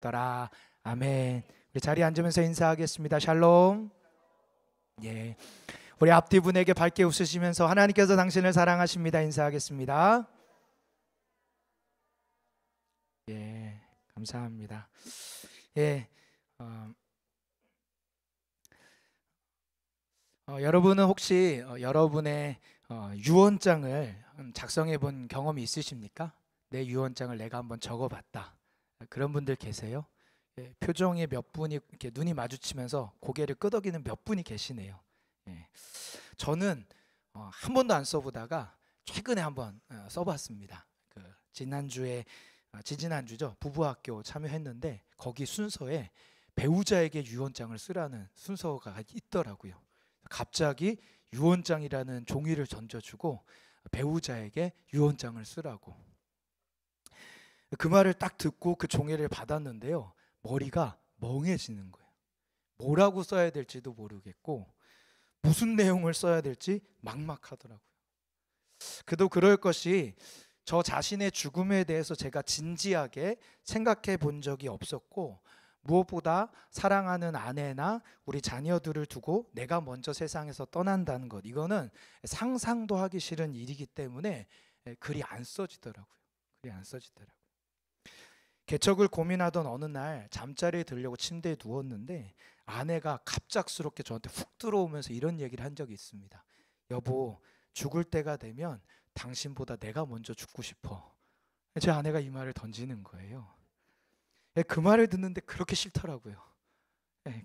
더라. 아멘. 우리 자리에 앉으면서 인사하겠습니다. 샬롬. 예, 우리 앞뒤 분에게 밝게 웃으시면서 하나님께서 당신을 사랑하십니다 인사하겠습니다. 예, 감사합니다. 예, 여러분은 혹시 여러분의 유언장을 작성해 본 경험이 있으십니까? 내 유언장을 내가 한번 적어봤다. 그런 분들 계세요? 예, 표정에 몇 분이 이렇게 눈이 마주치면서 고개를 끄덕이는 몇 분이 계시네요. 예, 저는 한 번도 안 써보다가 최근에 한번 써봤습니다. 그 지난주에 지지난주죠, 부부학교 참여했는데 거기 순서에 배우자에게 유언장을 쓰라는 순서가 있더라고요. 갑자기 유언장이라는 종이를 던져주고 배우자에게 유언장을 쓰라고. 그 말을 딱 듣고 그 종이를 받았는데요, 머리가 멍해지는 거예요. 뭐라고 써야 될지도 모르겠고 무슨 내용을 써야 될지 막막하더라고요. 그도 그럴 것이 저 자신의 죽음에 대해서 제가 진지하게 생각해 본 적이 없었고, 무엇보다 사랑하는 아내나 우리 자녀들을 두고 내가 먼저 세상에서 떠난다는 것, 이거는 상상도 하기 싫은 일이기 때문에 글이 안 써지더라고요. 글이 안 써지더라고요. 개척을 고민하던 어느 날 잠자리에 들려고 침대에 누웠는데 아내가 갑작스럽게 저한테 훅 들어오면서 이런 얘기를 한 적이 있습니다. 여보, 죽을 때가 되면 당신보다 내가 먼저 죽고 싶어. 제 아내가 이 말을 던지는 거예요. 그 말을 듣는데 그렇게 싫더라고요.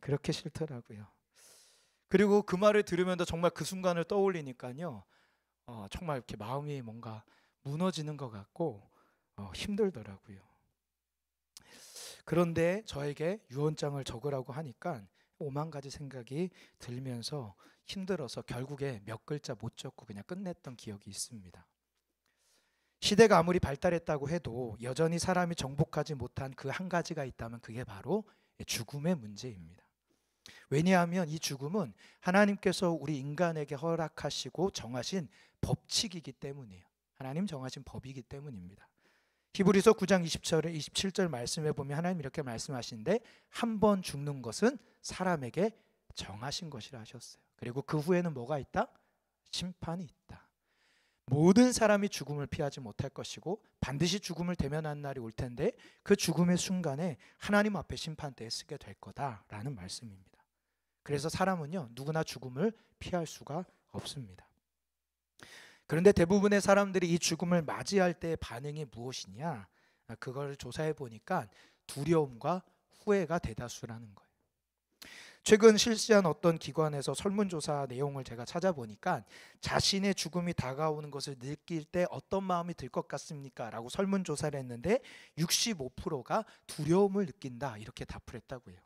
그렇게 싫더라고요. 그리고 그 말을 들으면서 정말 그 순간을 떠올리니까요, 정말 이렇게 마음이 뭔가 무너지는 것 같고 힘들더라고요. 그런데 저에게 유언장을 적으라고 하니까 오만 가지 생각이 들면서 힘들어서 결국에 몇 글자 못 적고 그냥 끝냈던 기억이 있습니다. 시대가 아무리 발달했다고 해도 여전히 사람이 정복하지 못한 그 한 가지가 있다면 그게 바로 죽음의 문제입니다. 왜냐하면 이 죽음은 하나님께서 우리 인간에게 허락하시고 정하신 법칙이기 때문이에요. 하나님 정하신 법이기 때문입니다. 히브리서 9장 20절에 27절 말씀에 보면 하나님 이렇게 말씀하시는데, 한 번 죽는 것은 사람에게 정하신 것이라 하셨어요. 그리고 그 후에는 뭐가 있다? 심판이 있다. 모든 사람이 죽음을 피하지 못할 것이고 반드시 죽음을 대면하는 날이 올 텐데 그 죽음의 순간에 하나님 앞에 심판대에 서게 될 거다라는 말씀입니다. 그래서 사람은요, 누구나 죽음을 피할 수가 없습니다. 그런데 대부분의 사람들이 이 죽음을 맞이할 때의 반응이 무엇이냐, 그걸 조사해 보니까 두려움과 후회가 대다수라는 거예요. 최근 실시한 어떤 기관에서 설문조사 내용을 제가 찾아보니까 자신의 죽음이 다가오는 것을 느낄 때 어떤 마음이 들 것 같습니까? 라고 설문조사를 했는데 65%가 두려움을 느낀다, 이렇게 답을 했다고요.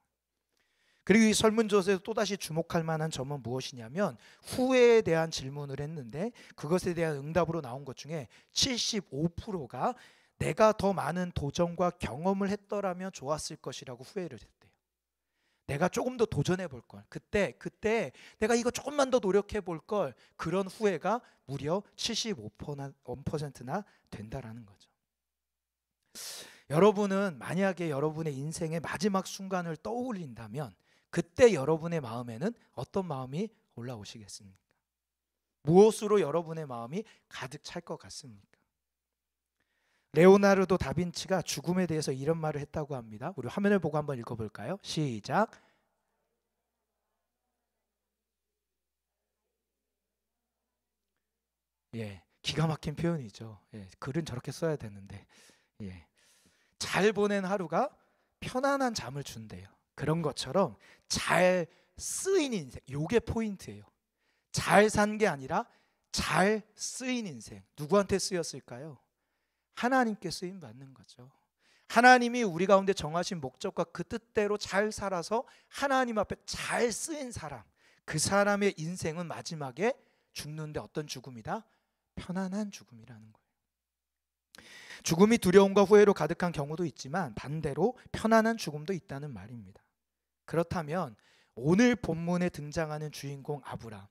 그리고 이 설문조사에서 또다시 주목할 만한 점은 무엇이냐면 후회에 대한 질문을 했는데 그것에 대한 응답으로 나온 것 중에 75%가 내가 더 많은 도전과 경험을 했더라면 좋았을 것이라고 후회를 했대요. 내가 조금 더 도전해 볼 걸, 그때 내가 이거 조금만 더 노력해 볼 걸, 그런 후회가 무려 75%나 된다라는 거죠. 여러분은 만약에 여러분의 인생의 마지막 순간을 떠올린다면 그때 여러분의 마음에는 어떤 마음이 올라오시겠습니까? 무엇으로 여러분의 마음이 가득 찰 것 같습니까? 레오나르도 다빈치가 죽음에 대해서 이런 말을 했다고 합니다. 우리 화면을 보고 한번 읽어볼까요? 시작. 예, 기가 막힌 표현이죠. 예, 글은 저렇게 써야 되는데, 예, 잘 보낸 하루가 편안한 잠을 준대요. 그런 것처럼 잘 쓰인 인생, 요게 포인트예요. 잘 산 게 아니라 잘 쓰인 인생. 누구한테 쓰였을까요? 하나님께 쓰임 받는 거죠. 하나님이 우리 가운데 정하신 목적과 그 뜻대로 잘 살아서 하나님 앞에 잘 쓰인 사람, 그 사람의 인생은 마지막에 죽는데 어떤 죽음이다? 편안한 죽음이라는 거예요. 죽음이 두려움과 후회로 가득한 경우도 있지만 반대로 편안한 죽음도 있다는 말입니다. 그렇다면 오늘 본문에 등장하는 주인공 아브람,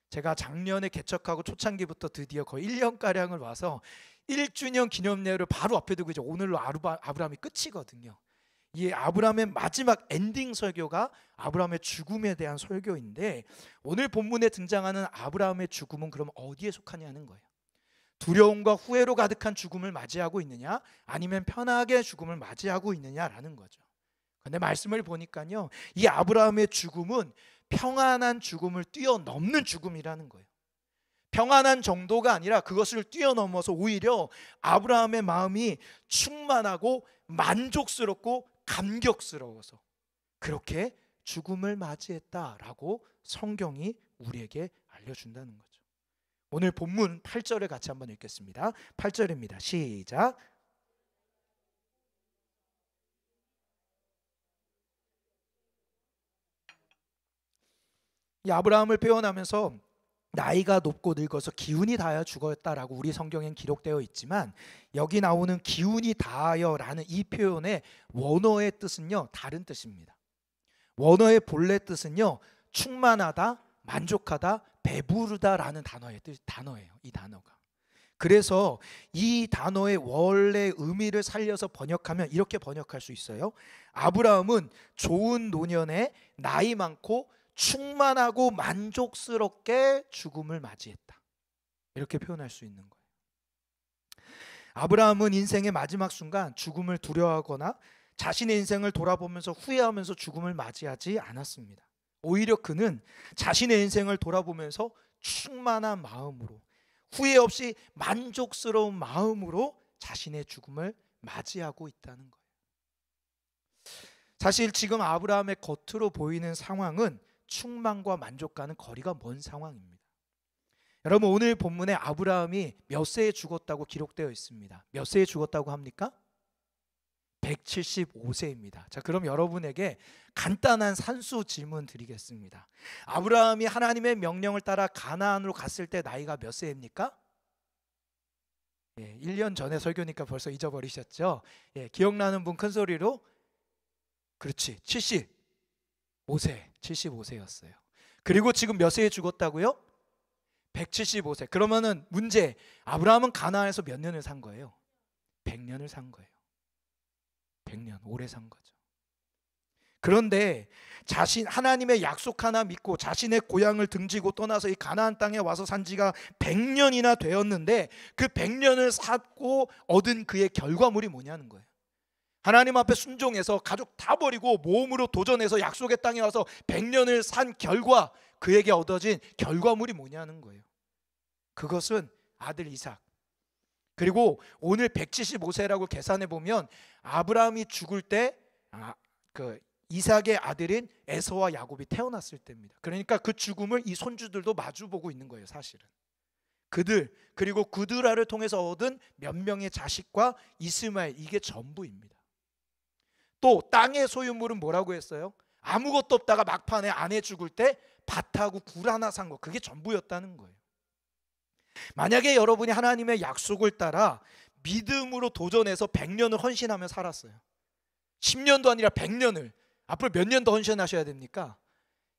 제가 작년에 개척하고 초창기부터 드디어 거의 1년가량을 와서 1주년 기념례를 바로 앞에 두고 이제 오늘로 아브람이 끝이거든요. 이 아브라함의 마지막 엔딩 설교가 아브라함의 죽음에 대한 설교인데, 오늘 본문에 등장하는 아브라함의 죽음은 그럼 어디에 속하냐는 거예요. 두려움과 후회로 가득한 죽음을 맞이하고 있느냐, 아니면 편하게 죽음을 맞이하고 있느냐라는 거죠. 근데 말씀을 보니까요, 이 아브라함의 죽음은 평안한 죽음을 뛰어넘는 죽음이라는 거예요. 평안한 정도가 아니라 그것을 뛰어넘어서 오히려 아브라함의 마음이 충만하고 만족스럽고 감격스러워서 그렇게 죽음을 맞이했다라고 성경이 우리에게 알려준다는 거죠. 오늘 본문 8절을 같이 한번 읽겠습니다. 8절입니다. 시작. 이 아브라함을 표현하면서 나이가 높고 늙어서 기운이 다하여 죽었다라고 우리 성경엔 기록되어 있지만, 여기 나오는 기운이 다하여라는 이 표현의 원어의 뜻은요, 다른 뜻입니다. 원어의 본래 뜻은요, 충만하다, 만족하다, 배부르다라는 단어예요. 이 단어가. 그래서 이 단어의 원래 의미를 살려서 번역하면 이렇게 번역할 수 있어요. 아브라함은 좋은 노년에 나이 많고 충만하고 만족스럽게 죽음을 맞이했다, 이렇게 표현할 수 있는 거예요. 아브라함은 인생의 마지막 순간 죽음을 두려워하거나 자신의 인생을 돌아보면서 후회하면서 죽음을 맞이하지 않았습니다. 오히려 그는 자신의 인생을 돌아보면서 충만한 마음으로, 후회 없이 만족스러운 마음으로 자신의 죽음을 맞이하고 있다는 거예요. 사실 지금 아브라함의 겉으로 보이는 상황은 충만과 만족과는 거리가 먼 상황입니다. 여러분, 오늘 본문에 아브라함이 몇 세에 죽었다고 기록되어 있습니다. 몇 세에 죽었다고 합니까? 175세입니다. 자, 그럼 여러분에게 간단한 산수 질문 드리겠습니다. 아브라함이 하나님의 명령을 따라 가나안으로 갔을 때 나이가 몇 세입니까? 1년 전에 설교니까 벌써 잊어버리셨죠? 기억나는 분 큰 소리로. 그렇지, 75세였어요. 그리고 지금 몇 세에 죽었다고요? 175세. 그러면은 문제, 아브라함은 가나안에서 몇 년을 산 거예요? 100년을 산 거예요. 100년, 오래 산 거죠. 그런데 하나님의 약속 하나 믿고 자신의 고향을 등지고 떠나서 이 가나안 땅에 와서 산 지가 100년이나 되었는데, 그 100년을 살고 얻은 그의 결과물이 뭐냐는 거예요. 하나님 앞에 순종해서 가족 다 버리고 모험으로 도전해서 약속의 땅에 와서 100년을 산 결과, 그에게 얻어진 결과물이 뭐냐는 거예요. 그것은 아들 이삭. 그리고 오늘 175세라고 계산해 보면 아브라함이 죽을 때 이삭의 아들인 에서와 야곱이 태어났을 때입니다. 그러니까 그 죽음을 이 손주들도 마주보고 있는 거예요, 사실은. 그들, 그리고 그들아를 통해서 얻은 몇 명의 자식과 이스마엘, 이게 전부입니다. 또 땅의 소유물은 뭐라고 했어요? 아무것도 없다가 막판에 아내 죽을 때 밭하고 굴 하나 산 거, 그게 전부였다는 거예요. 만약에 여러분이 하나님의 약속을 따라 믿음으로 도전해서 100년을 헌신하며 살았어요. 10년도 아니라 100년을, 앞으로 몇 년 더 헌신하셔야 됩니까?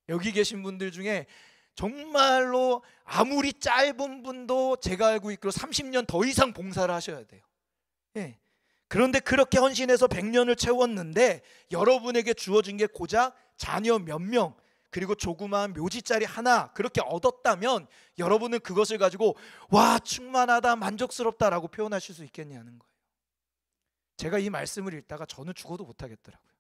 여기 계신 분들 중에 정말로 아무리 짧은 분도 제가 알고 있기로 30년 더 이상 봉사를 하셔야 돼요. 그런데 그렇게 헌신해서 100년을 채웠는데 여러분에게 주어진 게 고작 자녀 몇 명, 그리고 조그마한 묘지자리 하나, 그렇게 얻었다면 여러분은 그것을 가지고 와, 충만하다, 만족스럽다라고 표현하실 수 있겠냐는 거예요. 제가 이 말씀을 읽다가 저는 죽어도 못하겠더라고요.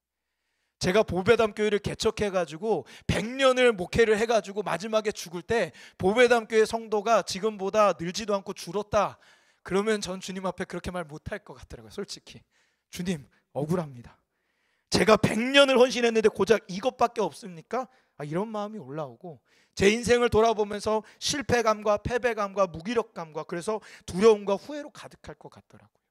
제가 보배담 교회를 개척해가지고 100년을 목회를 해가지고 마지막에 죽을 때 보배담 교회 성도가 지금보다 늘지도 않고 줄었다, 그러면 전 주님 앞에 그렇게 말 못할 것 같더라고요. 솔직히 주님, 억울합니다. 제가 100년을 헌신했는데 고작 이것밖에 없습니까? 이런 마음이 올라오고, 제 인생을 돌아보면서 실패감과 패배감과 무기력감과 그래서 두려움과 후회로 가득할 것 같더라고요.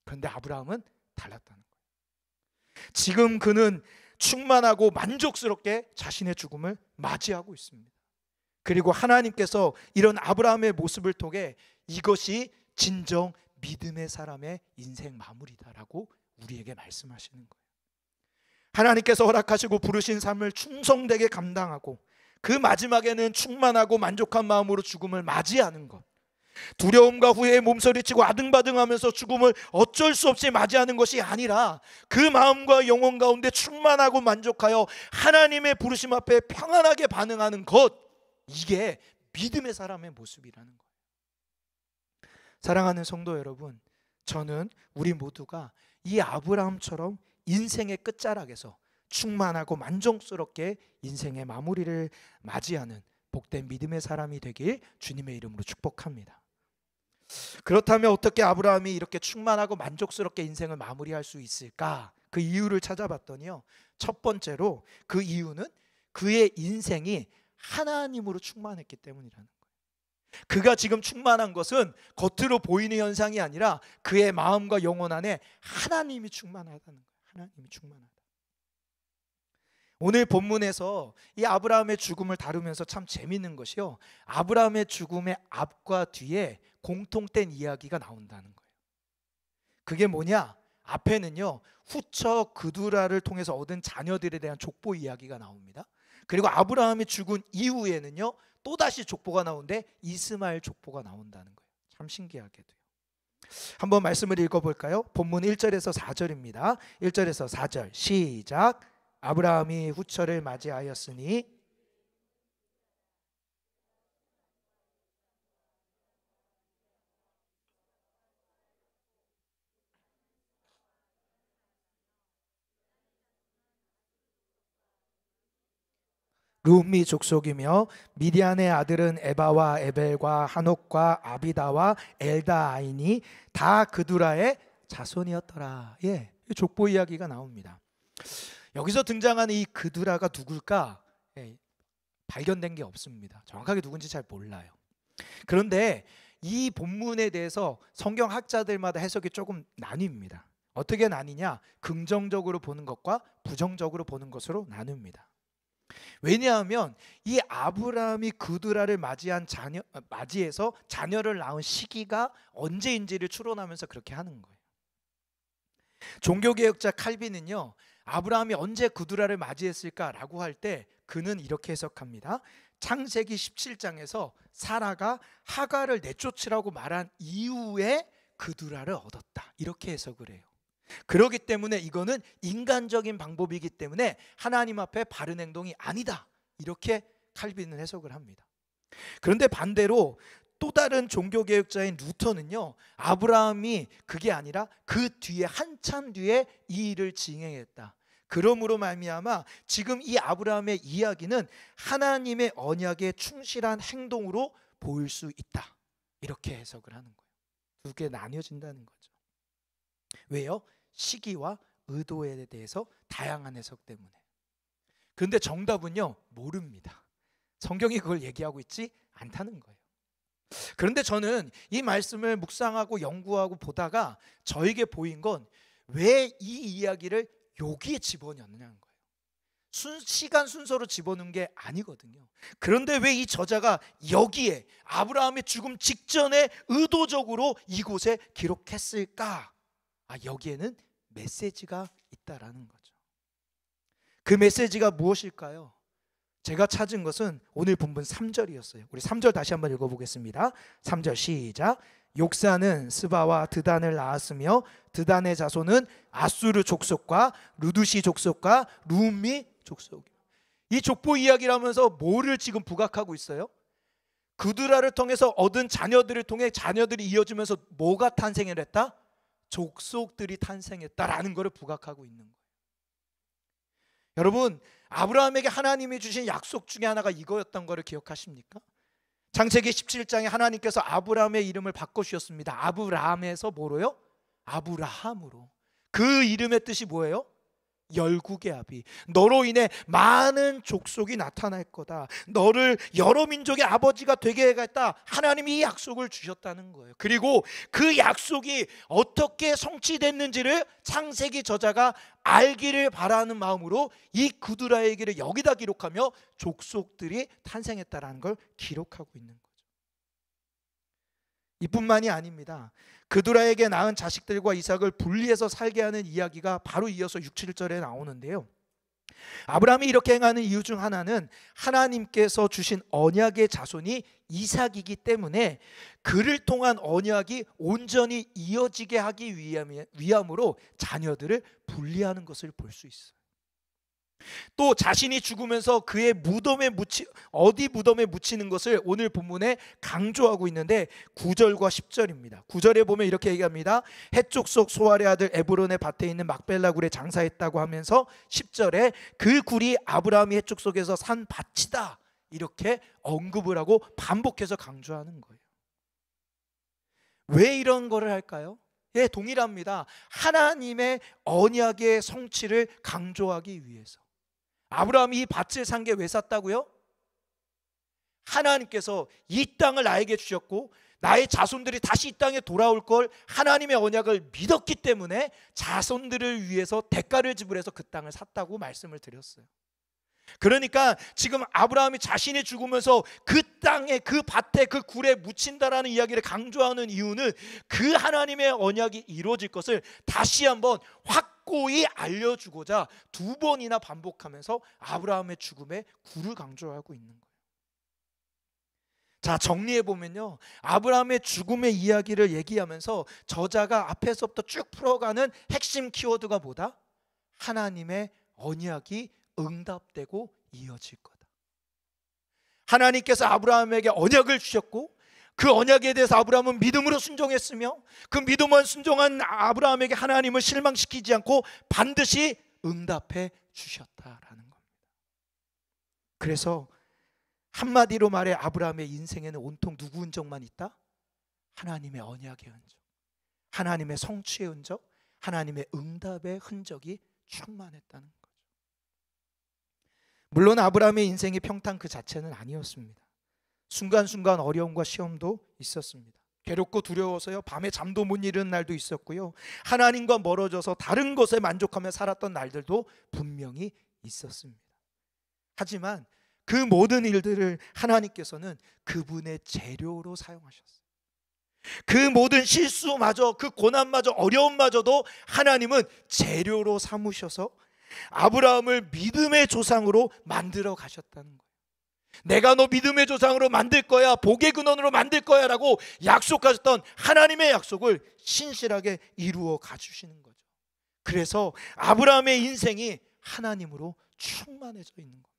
그런데 아브라함은 달랐다는 거예요. 지금 그는 충만하고 만족스럽게 자신의 죽음을 맞이하고 있습니다. 그리고 하나님께서 이런 아브라함의 모습을 통해 이것이 진정 믿음의 사람의 인생 마무리다라고 우리에게 말씀하시는 거예요. 하나님께서 허락하시고 부르신 삶을 충성되게 감당하고 그 마지막에는 충만하고 만족한 마음으로 죽음을 맞이하는 것, 두려움과 후회에 몸서리치고 아등바등하면서 죽음을 어쩔 수 없이 맞이하는 것이 아니라 그 마음과 영혼 가운데 충만하고 만족하여 하나님의 부르심 앞에 평안하게 반응하는 것, 이게 믿음의 사람의 모습이라는 거예요. 사랑하는 성도 여러분, 저는 우리 모두가 이 아브라함처럼 인생의 끝자락에서 충만하고 만족스럽게 인생의 마무리를 맞이하는 복된 믿음의 사람이 되길 주님의 이름으로 축복합니다. 그렇다면 어떻게 아브라함이 이렇게 충만하고 만족스럽게 인생을 마무리할 수 있을까? 그 이유를 찾아봤더니요, 첫 번째로 그 이유는 그의 인생이 하나님으로 충만했기 때문이라는 거예요. 그가 지금 충만한 것은 겉으로 보이는 현상이 아니라 그의 마음과 영혼 안에 하나님이 충만하다는 거예요. 하나님이 충만하다. 오늘 본문에서 이 아브라함의 죽음을 다루면서 참 재미있는 것이요, 아브라함의 죽음의 앞과 뒤에 공통된 이야기가 나온다는 거예요. 그게 뭐냐? 앞에는요, 후처 그두라를 통해서 얻은 자녀들에 대한 족보 이야기가 나옵니다. 그리고 아브라함이 죽은 이후에는요, 또다시 족보가 나오는데 이스마엘 족보가 나온다는 거예요. 참 신기하게도요. 한번 말씀을 읽어볼까요? 본문 1절에서 4절입니다. 1절에서 4절 시작. 아브라함이 후처를 맞이하였으니 룸미 족속이며 미디안의 아들은 에바와 에벨과 하녹과 아비다와 엘다아인이 다 그두라의 자손이었더라. 예, 족보 이야기가 나옵니다. 여기서 등장하는 이 그두라가 누굴까? 예, 발견된 게 없습니다. 정확하게 누군지 잘 몰라요. 그런데 이 본문에 대해서 성경학자들마다 해석이 조금 나뉩니다. 어떻게 나뉘냐? 긍정적으로 보는 것과 부정적으로 보는 것으로 나눕니다. 왜냐하면 이 아브라함이 그두라를 맞이해서 자녀를 낳은 시기가 언제인지를 추론하면서 그렇게 하는 거예요. 종교개혁자 칼빈은요, 아브라함이 언제 그두라를 맞이했을까라고 할 때 그는 이렇게 해석합니다. 창세기 17장에서 사라가 하가를 내쫓으라고 말한 이후에 그두라를 얻었다, 이렇게 해석을 해요. 그렇기 때문에 이거는 인간적인 방법이기 때문에 하나님 앞에 바른 행동이 아니다, 이렇게 칼빈은 해석을 합니다. 그런데 반대로 또 다른 종교개혁자인 루터는요, 아브라함이 그게 아니라 그 뒤에 한참 뒤에 이 일을 진행했다. 그러므로 말미암아 지금 이 아브라함의 이야기는 하나님의 언약에 충실한 행동으로 보일 수 있다, 이렇게 해석을 하는 거예요. 두 개 나뉘어진다는 거죠. 왜요? 시기와 의도에 대해서 다양한 해석 때문에. 그런데 정답은요, 모릅니다. 성경이 그걸 얘기하고 있지 않다는 거예요. 그런데 저는 이 말씀을 묵상하고 연구하고 보다가 저에게 보인 건 왜 이 이야기를 여기에 집어넣느냐는 거예요. 시간 순서로 집어넣은 게 아니거든요. 그런데 왜 이 저자가 여기에 아브라함의 죽음 직전에 의도적으로 이곳에 기록했을까? 여기에는 메시지가 있다라는 거죠. 그 메시지가 무엇일까요? 제가 찾은 것은 오늘 본문 3절이었어요. 우리 3절 다시 한번 읽어보겠습니다. 3절 시작. 욕사는 스바와 드단을 낳았으며 드단의 자손은 아수르 족속과 루두시 족속과 룸미 족속. 이 족보 이야기를 하면서 뭐를 지금 부각하고 있어요? 그두라를 통해서 얻은 자녀들을 통해 자녀들이 이어지면서 뭐가 탄생을 했다? 족속들이 탄생했다라는 것을 부각하고 있는 거예요. 여러분, 아브라함에게 하나님이 주신 약속 중에 하나가 이거였던 것을 기억하십니까? 창세기 17장에 하나님께서 아브라함의 이름을 바꿔주셨습니다. 아브라함에서 뭐로요? 아브라함으로. 그 이름의 뜻이 뭐예요? 열국의 아비. 너로 인해 많은 족속이 나타날 거다. 너를 여러 민족의 아버지가 되게 하겠다. 하나님이 이 약속을 주셨다는 거예요. 그리고 그 약속이 어떻게 성취됐는지를 창세기 저자가 알기를 바라는 마음으로 이 그두라의 얘기를 여기다 기록하며 족속들이 탄생했다라는 걸 기록하고 있는 거죠. 이뿐만이 아닙니다. 그두라에게 낳은 자식들과 이삭을 분리해서 살게 하는 이야기가 바로 이어서 6, 7절에 나오는데요. 아브라함이 이렇게 행하는 이유 중 하나는 하나님께서 주신 언약의 자손이 이삭이기 때문에 그를 통한 언약이 온전히 이어지게 하기 위함으로 자녀들을 분리하는 것을 볼 수 있어요. 또 자신이 죽으면서 그의 어디 무덤에 묻히는 것을 오늘 본문에 강조하고 있는데 9절과 10절입니다. 9절에 보면 이렇게 얘기합니다. 해족속 소알의 아들 에브론의 밭에 있는 막벨라 굴에 장사했다고 하면서 10절에 그 굴이 아브라함이 해족속에서 산 밭이다, 이렇게 언급을 하고 반복해서 강조하는 거예요. 왜 이런 거를 할까요? 예, 동일합니다. 하나님의 언약의 성취를 강조하기 위해서. 아브라함이 이 밭을 산 게 왜 샀다고요? 하나님께서 이 땅을 나에게 주셨고 나의 자손들이 다시 이 땅에 돌아올 걸 하나님의 언약을 믿었기 때문에 자손들을 위해서 대가를 지불해서 그 땅을 샀다고 말씀을 드렸어요. 그러니까 지금 아브라함이 자신이 죽으면서 그 땅에, 그 밭에, 그 굴에 묻힌다라는 이야기를 강조하는 이유는 그 하나님의 언약이 이루어질 것을 다시 한번 확고히 알려주고자 두 번이나 반복하면서 아브라함의 죽음에 굴을 강조하고 있는 거예요. 자, 정리해 보면요, 아브라함의 죽음의 이야기를 얘기하면서 저자가 앞에서부터 쭉 풀어가는 핵심 키워드가 뭐다? 하나님의 언약이 응답되고 이어질 거다. 하나님께서 아브라함에게 언약을 주셨고 그 언약에 대해서 아브라함은 믿음으로 순종했으며 그 믿음만 순종한 아브라함에게 하나님을 실망시키지 않고 반드시 응답해 주셨다라는 겁니다. 그래서 한마디로 말해 아브라함의 인생에는 온통 누구 흔적만 있다? 하나님의 언약의 흔적, 하나님의 성취의 흔적, 하나님의 응답의 흔적이 충만했다는 거죠. 물론 아브라함의 인생이 평탄 그 자체는 아니었습니다. 순간순간 어려움과 시험도 있었습니다. 괴롭고 두려워서요, 밤에 잠도 못 이루는 날도 있었고요, 하나님과 멀어져서 다른 것에 만족하며 살았던 날들도 분명히 있었습니다. 하지만 그 모든 일들을 하나님께서는 그분의 재료로 사용하셨어요. 그 모든 실수마저, 그 고난마저, 어려움마저도 하나님은 재료로 삼으셔서 아브라함을 믿음의 조상으로 만들어 가셨다는 거예요. 내가 너 믿음의 조상으로 만들 거야, 복의 근원으로 만들 거야 라고 약속하셨던 하나님의 약속을 신실하게 이루어 가주시는 거죠. 그래서 아브라함의 인생이 하나님으로 충만해져 있는 겁니다.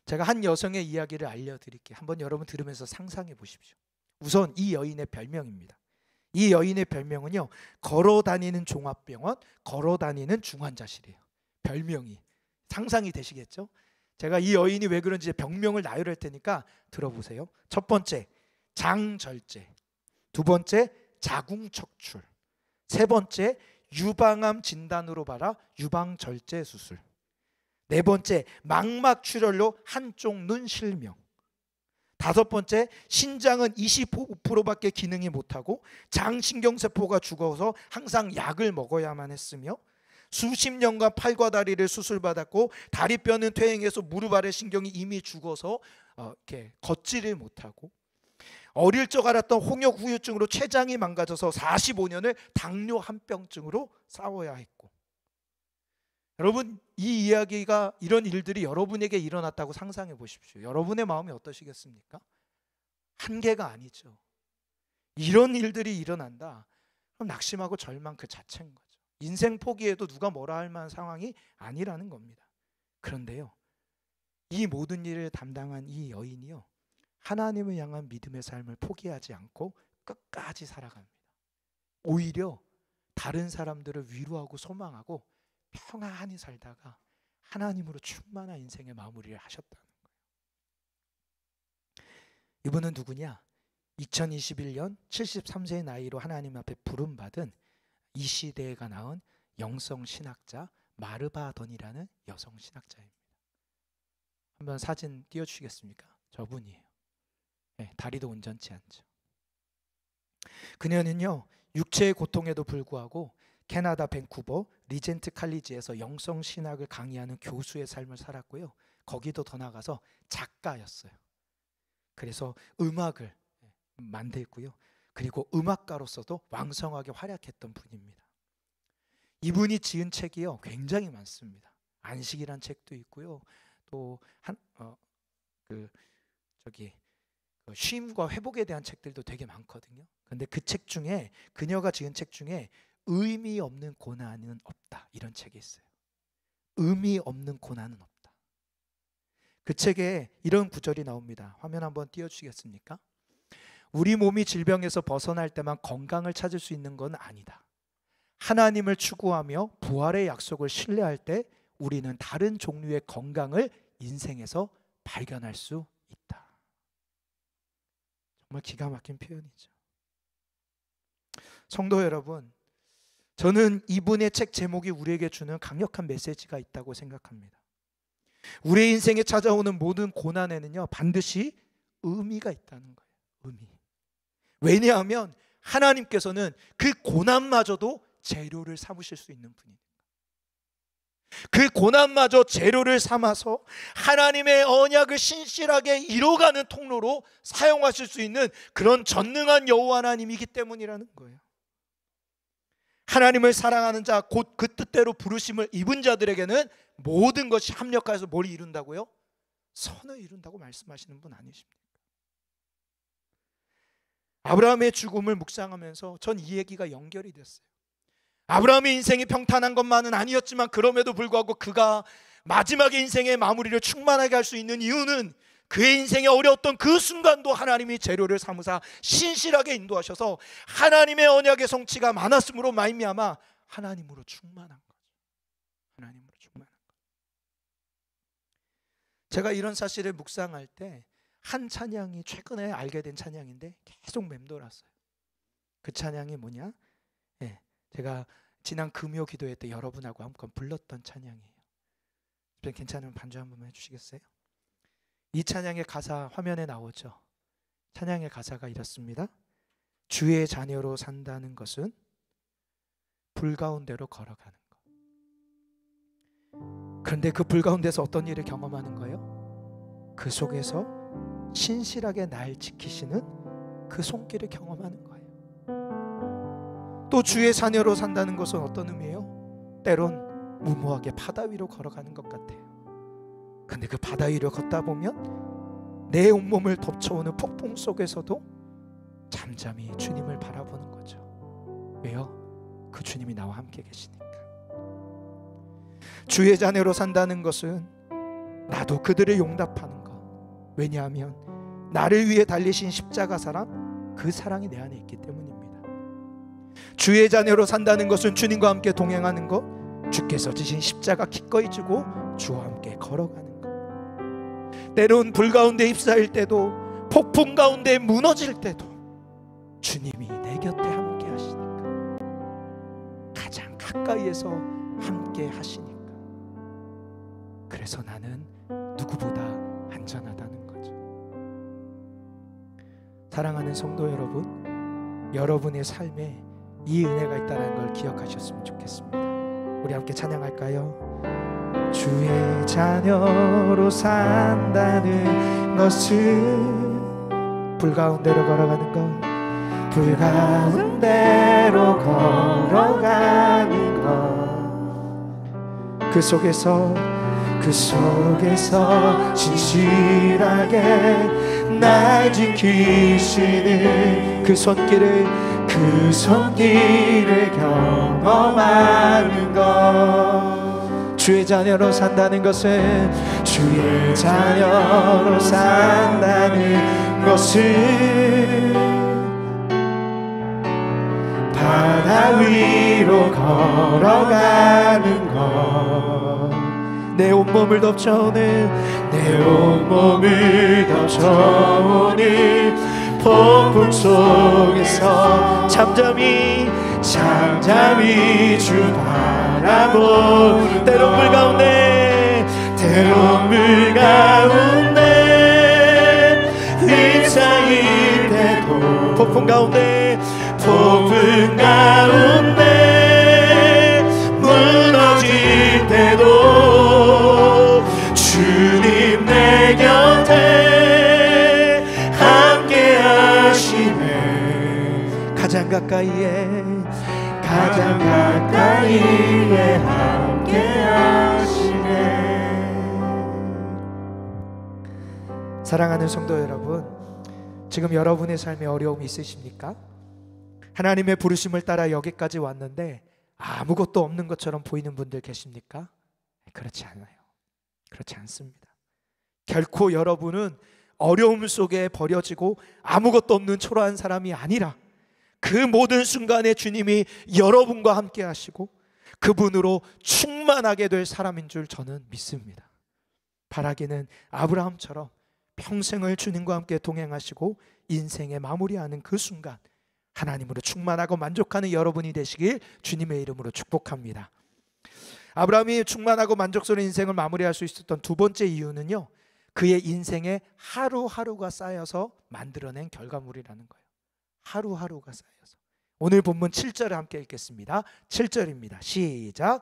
제가 한 여성의 이야기를 알려드릴게요. 한번 여러분 들으면서 상상해 보십시오. 우선 이 여인의 별명입니다. 이 여인의 별명은요, 걸어다니는 종합병원, 걸어다니는 중환자실이에요. 별명이 상상이 되시겠죠? 제가 이 여인이 왜 그런지 병명을 나열할 테니까 들어보세요. 첫 번째, 장절제. 두 번째, 자궁척출. 세 번째, 유방암 진단으로 봐라 유방절제 수술. 네 번째, 망막출혈로 한쪽 눈 실명. 다섯 번째, 신장은 25%밖에 기능이 못하고 장신경세포가 죽어서 항상 약을 먹어야만 했으며 수십 년간 팔과 다리를 수술받았고 다리뼈는 퇴행해서 무릎 아래 신경이 이미 죽어서 이렇게 걷지를 못하고 어릴 적 알았던 홍역 후유증으로 췌장이 망가져서 45년을 당뇨 한병증으로 싸워야 했고. 여러분, 이 이야기가, 이런 일들이 여러분에게 일어났다고 상상해 보십시오. 여러분의 마음이 어떠시겠습니까? 한계가 아니죠. 이런 일들이 일어난다, 그럼 낙심하고 절망 그 자체인 거죠. 인생 포기해도 누가 뭐라 할 만한 상황이 아니라는 겁니다. 그런데요, 이 모든 일을 담당한 이 여인이요, 하나님을 향한 믿음의 삶을 포기하지 않고 끝까지 살아갑니다. 오히려 다른 사람들을 위로하고 소망하고 평안히 살다가 하나님으로 충만한 인생의 마무리를 하셨다는 거예요. 이분은 누구냐? 2021년 73세의 나이로 하나님 앞에 부름받은 이 시대가 낳은 영성 신학자 마르바던이라는 여성 신학자입니다. 한번 사진 띄워주시겠습니까? 저분이에요. 네, 다리도 온전치 않죠. 그녀는요, 육체의 고통에도 불구하고 캐나다 밴쿠버 리젠트 칼리지에서 영성 신학을 강의하는 교수의 삶을 살았고요, 거기도 더 나가서 작가였어요. 그래서 음악을 만들고요, 그리고 음악가로서도 왕성하게 활약했던 분입니다. 이분이 지은 책이요 굉장히 많습니다. 안식이란 책도 있고요. 또 쉼과 회복에 대한 책들도 되게 많거든요. 근데 그 책 중에, 그녀가 지은 책 중에 의미 없는 고난은 없다, 이런 책이 있어요. 의미 없는 고난은 없다. 그 책에 이런 구절이 나옵니다. 화면 한번 띄워주시겠습니까? 우리 몸이 질병에서 벗어날 때만 건강을 찾을 수 있는 건 아니다. 하나님을 추구하며 부활의 약속을 신뢰할 때 우리는 다른 종류의 건강을 인생에서 발견할 수 있다. 정말 기가 막힌 표현이죠. 성도 여러분, 저는 이분의 책 제목이 우리에게 주는 강력한 메시지가 있다고 생각합니다. 우리의 인생에 찾아오는 모든 고난에는요 반드시 의미가 있다는 거예요. 의미. 왜냐하면 하나님께서는 그 고난마저도 재료를 삼으실 수 있는 분이니까. 그 고난마저 재료를 삼아서 하나님의 언약을 신실하게 이뤄가는 통로로 사용하실 수 있는 그런 전능한 여호와 하나님이기 때문이라는 거예요. 하나님을 사랑하는 자, 곧 그 뜻대로 부르심을 입은 자들에게는 모든 것이 합력하여서 뭘 이룬다고요? 선을 이룬다고 말씀하시는 분 아니십니까? 아브라함의 죽음을 묵상하면서 전 이 얘기가 연결이 됐어요. 아브라함의 인생이 평탄한 것만은 아니었지만 그럼에도 불구하고 그가 마지막에 인생의 마무리를 충만하게 할 수 있는 이유는 그의 인생에 어려웠던 그 순간도 하나님이 재료를 삼으사 신실하게 인도하셔서 하나님의 언약의 성취가 많았으므로 말미암아 하나님으로 충만한 거죠. 하나님으로 충만한 거죠. 제가 이런 사실을 묵상할 때 한 찬양이 최근에 알게 된 찬양인데 계속 맴돌았어요. 그 찬양이 뭐냐? 제가 지난 금요 기도회 때 여러분하고 함께 불렀던 찬양이에요. 괜찮으면 반주 한 번만 해주시겠어요? 이 찬양의 가사 화면에 나오죠. 찬양의 가사가 이렇습니다. 주의 자녀로 산다는 것은 불 가운데로 걸어가는 것. 그런데 그 불 가운데서 어떤 일을 경험하는 거예요? 그 속에서 신실하게 날 지키시는 그 손길을 경험하는 거예요. 또 주의 자녀로 산다는 것은 어떤 의미예요? 때론 무모하게 바다 위로 걸어가는 것 같아요. 근데 그 바다 위로 걷다 보면 내 온몸을 덮쳐오는 폭풍 속에서도 잠잠히 주님을 바라보는 거죠. 왜요? 그 주님이 나와 함께 계시니까. 주의 자녀로 산다는 것은 나도 그들을 용납하는 것. 왜냐하면 나를 위해 달리신 십자가 사랑, 그 사랑이 내 안에 있기 때문입니다. 주의 자녀로 산다는 것은 주님과 함께 동행하는 것, 주께서 지신 십자가 기꺼이 지고 주와 함께 걸어가는 것. 때론 불 가운데 휩싸일 때도, 폭풍 가운데 무너질 때도 주님이 내 곁에 함께 하시니까, 가장 가까이에서 함께 하시니까, 그래서 나는 누구보다 안전하다는 거죠. 사랑하는 성도 여러분, 여러분의 삶에 이 은혜가 있다는 걸 기억하셨으면 좋겠습니다. 우리 함께 찬양할까요? 주의 자녀로 산다는 것은 불 가운데로 걸어가는 것, 불 가운데로 걸어가는 것. 그 속에서 진실하게 날 지키시는 그 손길을 경험하는 것. 주의 자녀로 산다는 것은, 주의 자녀로 산다는 것은 바다 위로 걸어가는 것. 내 온몸을 덮쳐오는 폭풍 속에서 잠잠히 주 바라보는, 때론 물 가운데 휩싸일 때도, 폭풍 가운데 무너질 때도 주님 내 곁에 함께 하시네. 가장 가까이에 가장 가까이에 함께 하시네. 사랑하는 성도 여러분, 지금 여러분의 삶에 어려움이 있으십니까? 하나님의 부르심을 따라 여기까지 왔는데 아무것도 없는 것처럼 보이는 분들 계십니까? 그렇지 않아요. 그렇지 않습니다. 결코 여러분은 어려움 속에 버려지고 아무것도 없는 초라한 사람이 아니라 그 모든 순간에 주님이 여러분과 함께 하시고 그분으로 충만하게 될 사람인 줄 저는 믿습니다. 바라기는 아브라함처럼 평생을 주님과 함께 동행하시고 인생의 마무리하는 그 순간 하나님으로 충만하고 만족하는 여러분이 되시길 주님의 이름으로 축복합니다. 아브라함이 충만하고 만족스러운 인생을 마무리할 수 있었던 두 번째 이유는요, 그의 인생에 하루하루가 쌓여서 만들어낸 결과물이라는 거예요. 하루하루가 쌓여서. 오늘 본문 7절을 함께 읽겠습니다. 7절입니다. 시작.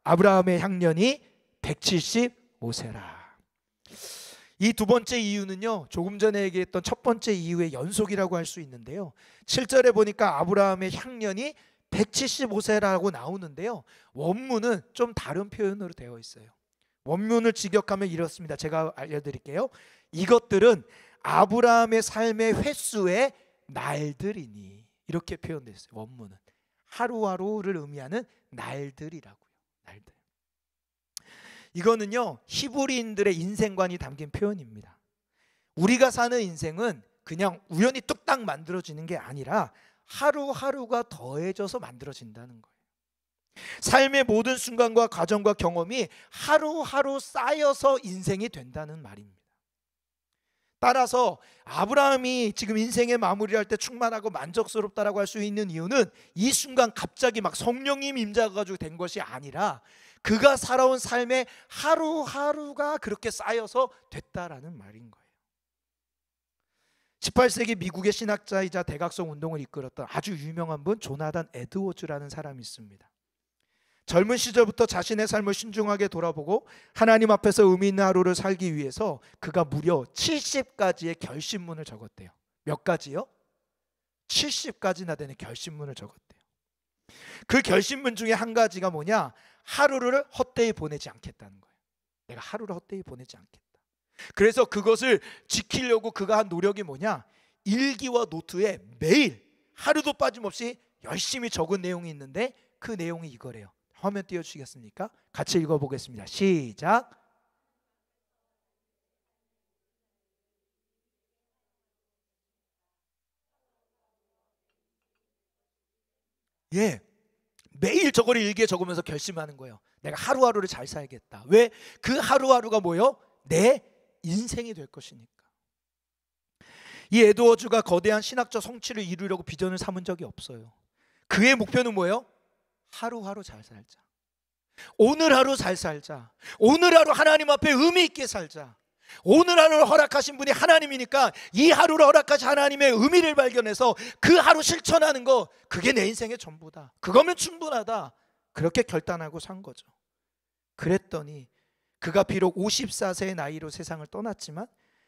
아브라함의 향년이 175세라. 이 두 번째 이유는요, 조금 전에 얘기했던 첫 번째 이유의 연속이라고 할 수 있는데요, 7절에 보니까 아브라함의 향년이 175세라고 나오는데요, 원문은 좀 다른 표현으로 되어 있어요. 원문을 직역하면 이렇습니다. 제가 알려드릴게요. 이것들은 아브라함의 삶의 횟수의 날들이니, 이렇게 표현되어 있어요. 원문은 하루하루를 의미하는 날들이라고요. 날들. 이거는요, 히브리인들의 인생관이 담긴 표현입니다. 우리가 사는 인생은 그냥 우연히 뚝딱 만들어지는 게 아니라 하루하루가 더해져서 만들어진다는 거예요. 삶의 모든 순간과 과정과 경험이 하루하루 쌓여서 인생이 된다는 말입니다. 따라서 아브라함이 지금 인생의 마무리를 할 때 충만하고 만족스럽다라고 할 수 있는 이유는 이 순간 갑자기 막 성령님 임자가지고 된 것이 아니라 그가 살아온 삶의 하루하루가 그렇게 쌓여서 됐다라는 말인 거예요. 18세기 미국의 신학자이자 대각성 운동을 이끌었던 아주 유명한 분, 조나단 에드워즈라는 사람이 있습니다. 젊은 시절부터 자신의 삶을 신중하게 돌아보고 하나님 앞에서 의미 있는 하루를 살기 위해서 그가 무려 70가지의 결심문을 적었대요. 몇 가지요? 70가지나 되는 결심문을 적었대요. 그 결심문 중에 한 가지가 뭐냐? 하루를 헛되이 보내지 않겠다는 거예요. 내가 하루를 헛되이 보내지 않겠다. 그래서 그것을 지키려고 그가 한 노력이 뭐냐? 일기와 노트에 매일 하루도 빠짐없이 열심히 적은 내용이 있는데 그 내용이 이거래요. 화면 띄워주시겠습니까? 같이 읽어보겠습니다. 시작. 예, 매일 저거를 일기에 적으면서 결심하는 거예요. 내가 하루하루를 잘 살겠다. 왜? 그 하루하루가 뭐예요? 내 인생이 될 것이니까. 이 에드워즈가 거대한 신학적 성취를 이루려고 비전을 삼은 적이 없어요. 그의 목표는 뭐예요? 하루하루 잘 살자. 오늘 하루 잘 살자. 오늘 하루 하나님 앞에 의미 있게 살자. 오늘 하루를 허락하신 분이 하나님이니까 이 하루를 허락하신 하나님의 의미를 발견해서 그 하루 실천하는 거, 그게 내 인생의 전부다. 그거면 충분하다. 그렇게 결단하고 산 거죠. 그랬더니 그가 비록 54세의 나이로 세상을 떠났지만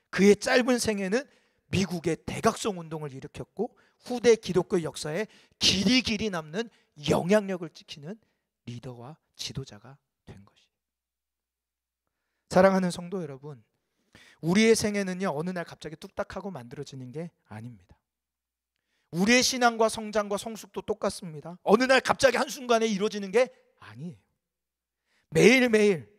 그의 짧은 생애는 미국의 대각성 운동을 일으켰고 후대 기독교 역사에 길이 남는 영향력을 지키는 리더와 지도자가 된 것이에요. 사랑하는 성도 여러분, 우리의 생애는요, 어느 날 갑자기 뚝딱하고 만들어지는 게 아닙니다. 우리의 신앙과 성장과 성숙도 똑같습니다. 어느 날 갑자기 한순간에 이루어지는 게 아니에요. 매일매일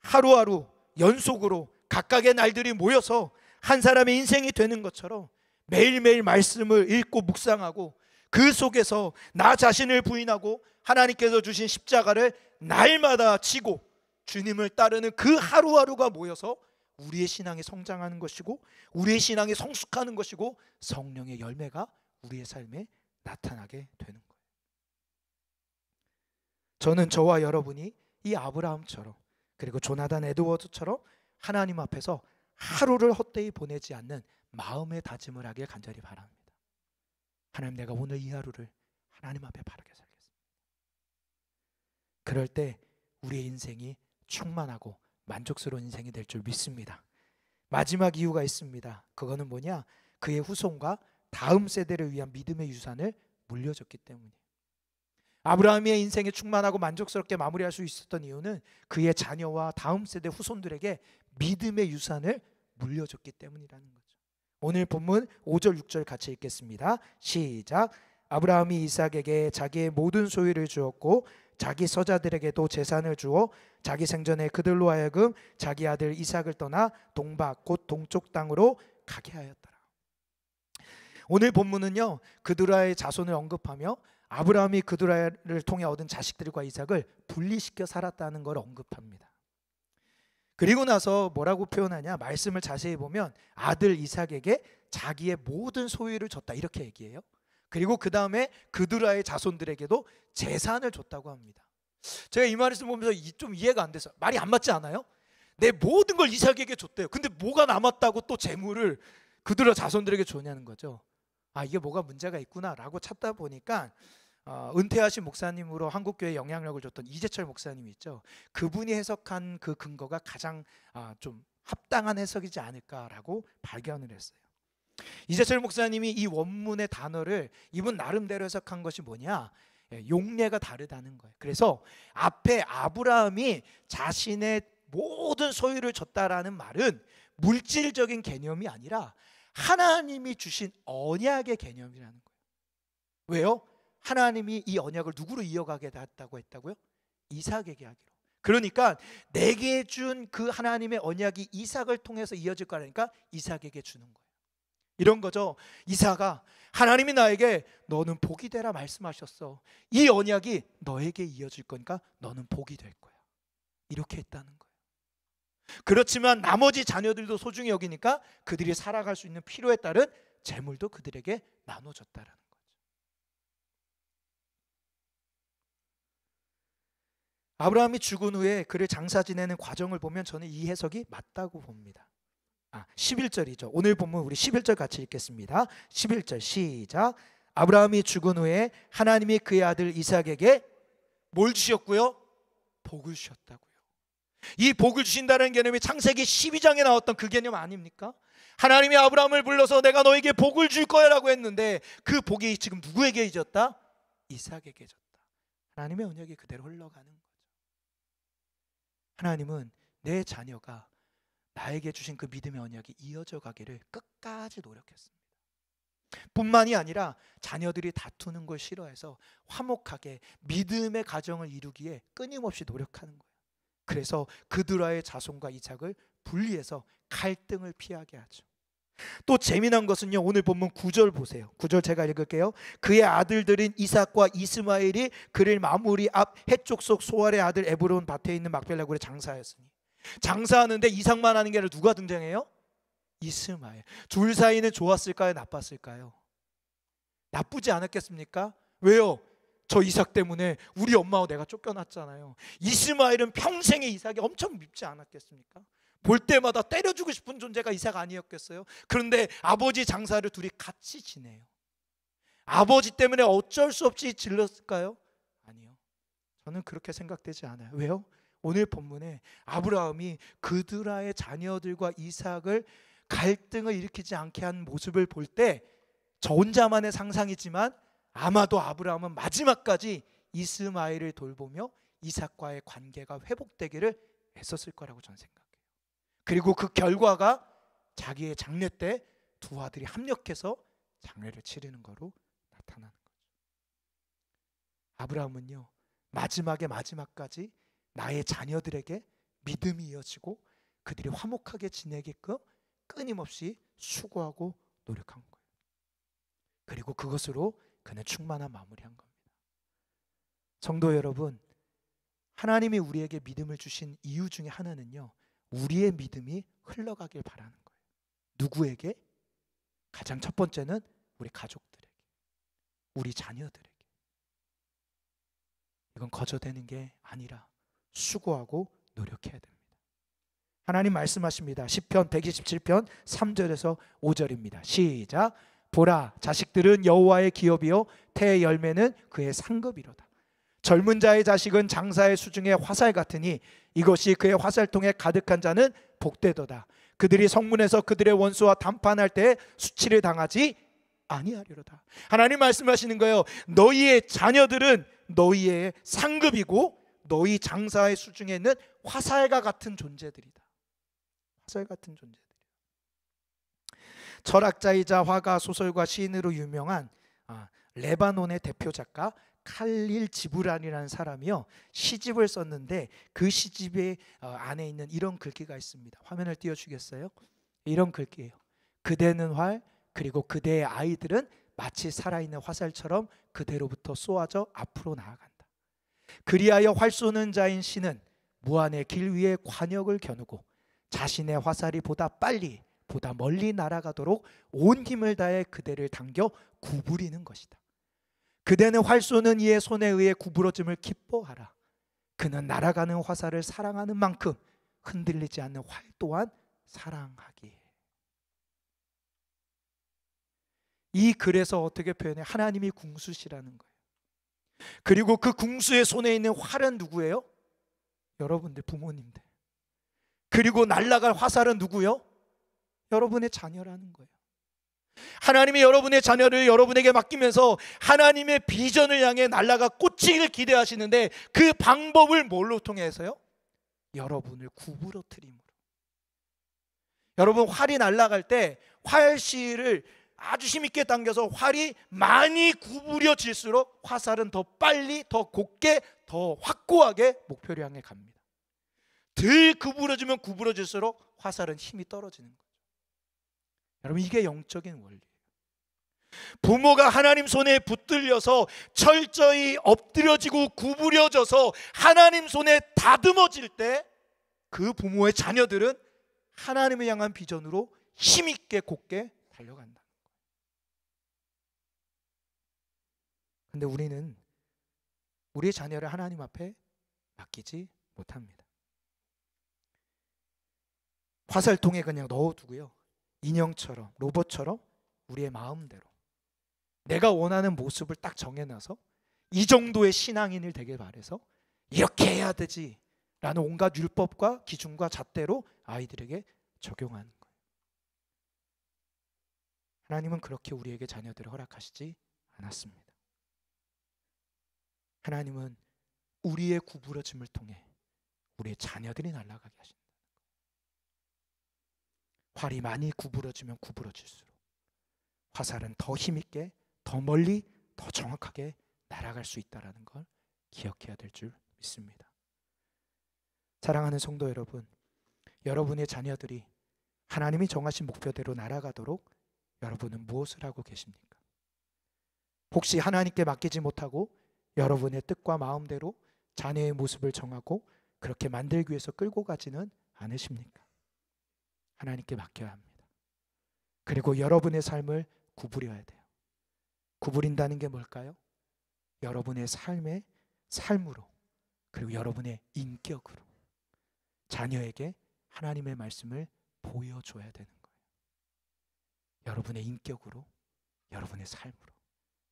하루하루 연속으로 각각의 날들이 모여서 한 사람의 인생이 되는 것처럼 매일매일 말씀을 읽고 묵상하고 그 속에서 나 자신을 부인하고 하나님께서 주신 십자가를 날마다 지고 주님을 따르는 그 하루하루가 모여서 우리의 신앙이 성장하는 것이고 우리의 신앙이 성숙하는 것이고 성령의 열매가 우리의 삶에 나타나게 되는 거예요. 저는 저와 여러분이 이 아브라함처럼 그리고 조나단 에드워드처럼 하나님 앞에서 하루를 헛되이 보내지 않는 마음의 다짐을 하길 간절히 바랍니다. 하나님, 내가 오늘 이 하루를 하나님 앞에 바르게 살겠습니다. 그럴 때 우리의 인생이 충만하고 만족스러운 인생이 될 줄 믿습니다. 마지막 이유가 있습니다. 그거는 뭐냐? 그의 후손과 다음 세대를 위한 믿음의 유산을 물려줬기 때문이에요. 아브라함의 인생이 충만하고 만족스럽게 마무리할 수 있었던 이유는 그의 자녀와 다음 세대 후손들에게 믿음의 유산을 물려줬기 때문이라는 거죠. 오늘 본문 5절 6절 같이 읽겠습니다. 시작. 아브라함이 이삭에게 자기의 모든 소유를 주었고 자기 서자들에게도 재산을 주어 자기 생전에 그들로 하여금 자기 아들 이삭을 떠나 동박 곧 동쪽 땅으로 가게 하였더라. 오늘 본문은요, 그드라의 자손을 언급하며 아브라함이 그드라를 통해 얻은 자식들과 이삭을 분리시켜 살았다는 걸 언급합니다. 그리고 나서 뭐라고 표현하냐, 말씀을 자세히 보면 아들 이삭에게 자기의 모든 소유를 줬다 이렇게 얘기해요. 그리고 그 다음에 그드라의 자손들에게도 재산을 줬다고 합니다. 제가 이 말씀을 보면서 좀 이해가 안 돼서, 말이 안 맞지 않아요? 내 모든 걸 이삭에게 줬대요. 근데 뭐가 남았다고 또 재물을 그드라 자손들에게 줬냐는 거죠. 아, 이게 뭐가 문제가 있구나라고 찾다 보니까 은퇴하신 목사님으로 한국교회에 영향력을 줬던 이재철 목사님이 있죠. 그분이 해석한 그 근거가 가장 좀 합당한 해석이지 않을까라고 발견을 했어요. 이재철 목사님이 이 원문의 단어를 이분 나름대로 해석한 것이 뭐냐, 용례가 다르다는 거예요. 그래서 앞에 아브라함이 자신의 모든 소유를 줬다라는 말은 물질적인 개념이 아니라 하나님이 주신 언약의 개념이라는 거예요. 왜요? 하나님이 이 언약을 누구로 이어가게 했다고 했다고요? 이삭에게 하기로. 그러니까 내게 준 그 하나님의 언약이 이삭을 통해서 이어질 거라니까 이삭에게 주는 거예요. 이런 거죠. 이삭아, 하나님이 나에게 너는 복이 되라 말씀하셨어. 이 언약이 너에게 이어질 거니까 너는 복이 될 거야. 이렇게 했다는 거예요. 그렇지만 나머지 자녀들도 소중히 여기니까 그들이 살아갈 수 있는 필요에 따른 재물도 그들에게 나눠줬다라는 거죠. 아브라함이 죽은 후에 그를 장사 지내는 과정을 보면 저는 이 해석이 맞다고 봅니다. 11절이죠. 오늘 본문 우리 11절 같이 읽겠습니다. 11절 시작. 아브라함이 죽은 후에 하나님이 그의 아들 이삭에게 뭘 주셨고요? 복을 주셨다고요. 이 복을 주신다는 개념이 창세기 12장에 나왔던 그 개념 아닙니까? 하나님이 아브라함을 불러서 내가 너에게 복을 줄 거야 라고 했는데 그 복이 지금 누구에게 잊었다? 이삭에게 줬다. 하나님의 언약이 그대로 흘러가는 거죠. 하나님은 내 자녀가 나에게 주신 그 믿음의 언약이 이어져 가기를 끝까지 노력했습니다. 뿐만이 아니라 자녀들이 다투는 걸 싫어해서 화목하게 믿음의 가정을 이루기에 끊임없이 노력하는 거예요. 그래서 그드라의 자손과 이삭을 분리해서 갈등을 피하게 하죠. 또 재미난 것은요, 오늘 본문 9절 보세요. 9절 제가 읽을게요. 그의 아들들인 이삭과 이스마엘이 그를 마무리 앞 해쪽 속 소알의 아들 에브론 밭에 있는 막벨라 굴에 장사하였으니. 장사하는데 이삭만 하는 게 아니라 누가 등장해요? 이스마엘. 둘 사이는 좋았을까요? 나빴을까요? 나쁘지 않았겠습니까? 왜요? 저 이삭 때문에 우리 엄마와 내가 쫓겨났잖아요. 이스마엘은 평생에 이삭이 엄청 밉지 않았겠습니까? 볼 때마다 때려주고 싶은 존재가 이삭 아니었겠어요? 그런데 아버지 장사를 둘이 같이 지내요. 아버지 때문에 어쩔 수 없이 질렀을까요? 아니요. 저는 그렇게 생각되지 않아요. 왜요? 오늘 본문에 아브라함이 그드라의 자녀들과 이삭을 갈등을 일으키지 않게 한 모습을 볼 때 저 혼자만의 상상이지만 아마도 아브라함은 마지막까지 이스마엘을 돌보며 이삭과의 관계가 회복되기를 애썼을 거라고 저는 생각해요. 그리고 그 결과가 자기의 장례 때 두 아들이 합력해서 장례를 치르는 거로 나타나는 거죠. 아브라함은요, 마지막까지 나의 자녀들에게 믿음이 이어지고 그들이 화목하게 지내게끔 끊임없이 수고하고 노력한 거예요. 그리고 그것으로 그는 충만한 마무리한 겁니다. 성도 여러분, 하나님이 우리에게 믿음을 주신 이유 중에 하나는요, 우리의 믿음이 흘러가길 바라는 거예요. 누구에게? 가장 첫 번째는 우리 가족들에게, 우리 자녀들에게. 이건 거저되는 게 아니라 수고하고 노력해야 됩니다. 하나님 말씀하십니다. 시편 127편 3절에서 5절입니다. 시작. 보라, 자식들은 여호와의 기업이요 태의 열매는 그의 상급이로다. 젊은 자의 자식은 장사의 수중에 화살 같으니 이것이 그의 화살통에 가득한 자는 복되도다. 그들이 성문에서 그들의 원수와 담판할 때 수치를 당하지 아니하리로다. 하나님 말씀하시는 거예요. 너희의 자녀들은 너희의 상급이고 너희 장사의 수중에 있는 화살과 같은 존재들이다. 화살 같은 존재들이야. 철학자이자 화가, 소설가, 시인으로 유명한 레바논의 대표 작가 칼릴 지브란이라는 사람이요, 시집을 썼는데 그 시집의 안에 있는 이런 글귀가 있습니다. 화면을 띄워주겠어요? 이런 글귀예요. 그대는 활, 그리고 그대의 아이들은 마치 살아있는 화살처럼 그대로부터 쏘아져 앞으로 나아간다. 그리하여 활 쏘는 자인 신은 무한의 길 위에 관역을 겨누고 자신의 화살이 보다 빨리, 보다 멀리 날아가도록 온 힘을 다해 그대를 당겨 구부리는 것이다. 그대는 활 쏘는 이의 손에 의해 구부러짐을 기뻐하라. 그는 날아가는 화살을 사랑하는 만큼 흔들리지 않는 활 또한 사랑하기에. 이 글에서 어떻게 표현해? 하나님이 궁수시라는 거예요. 그리고 그 궁수의 손에 있는 활은 누구예요? 여러분들, 부모님들. 그리고 날아갈 화살은 누구요? 여러분의 자녀라는 거예요. 하나님이 여러분의 자녀를 여러분에게 맡기면서 하나님의 비전을 향해 날아가 꽂히기를 기대하시는데 그 방법을 뭘로 통해서요? 여러분을 구부러뜨림으로. 여러분, 활이 날아갈 때 활실을 아주 힘있게 당겨서 활이 많이 구부려질수록 화살은 더 빨리, 더 곱게, 더 확고하게 목표를 향해 갑니다. 덜 구부러지면 구부러질수록 화살은 힘이 떨어지는 거죠. 여러분, 이게 영적인 원리예요. 부모가 하나님 손에 붙들려서 철저히 엎드려지고 구부려져서 하나님 손에 다듬어질 때 그 부모의 자녀들은 하나님을 향한 비전으로 힘있게 곧게 달려간다. 근데 우리는 우리의 자녀를 하나님 앞에 맡기지 못합니다. 화살통에 그냥 넣어두고요, 인형처럼, 로봇처럼 우리의 마음대로 내가 원하는 모습을 딱 정해놔서 이 정도의 신앙인을 되길 바라서 이렇게 해야 되지 라는 온갖 율법과 기준과 잣대로 아이들에게 적용하는 거예요. 하나님은 그렇게 우리에게 자녀들을 허락하시지 않았습니다. 하나님은 우리의 구부러짐을 통해 우리의 자녀들이 날아가게 하신다. 활이 많이 구부러지면 구부러질수록 화살은 더 힘있게, 더 멀리, 더 정확하게 날아갈 수 있다는 걸 기억해야 될 줄 믿습니다. 사랑하는 성도 여러분, 여러분의 자녀들이 하나님이 정하신 목표대로 날아가도록 여러분은 무엇을 하고 계십니까? 혹시 하나님께 맡기지 못하고 여러분의 뜻과 마음대로 자녀의 모습을 정하고 그렇게 만들기 위해서 끌고 가지는 않으십니까? 하나님께 맡겨야 합니다. 그리고 여러분의 삶을 구부려야 돼요. 구부린다는 게 뭘까요? 여러분의 삶의 삶으로, 그리고 여러분의 인격으로 자녀에게 하나님의 말씀을 보여줘야 되는 거예요. 여러분의 인격으로, 여러분의 삶으로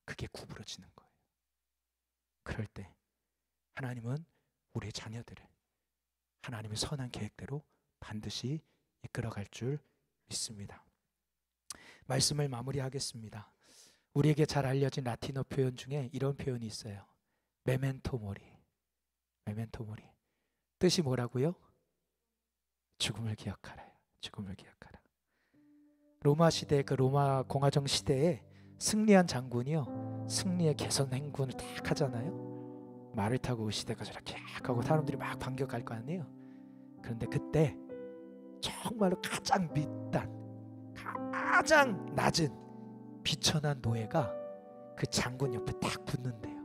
그게 구부러지는 거예요. 그럴 때 하나님은 우리의 자녀들을 하나님의 선한 계획대로 반드시 이끌어갈 줄 믿습니다. 말씀을 마무리하겠습니다. 우리에게 잘 알려진 라틴어 표현 중에 이런 표현이 있어요. 메멘토 모리. 메멘토 모리. 뜻이 뭐라고요? 죽음을 기억하라. 죽음을 기억하라. 로마 시대, 그 로마 공화정 시대에 승리한 장군이요, 승리의 개선 행군을 딱 하잖아요. 말을 타고 그 시대가 저렇게 하고 사람들이 막 반격할 거 아니에요. 그런데 그때 정말로 가장 밑단, 가장 낮은 비천한 노예가 그 장군 옆에 딱 붙는데요.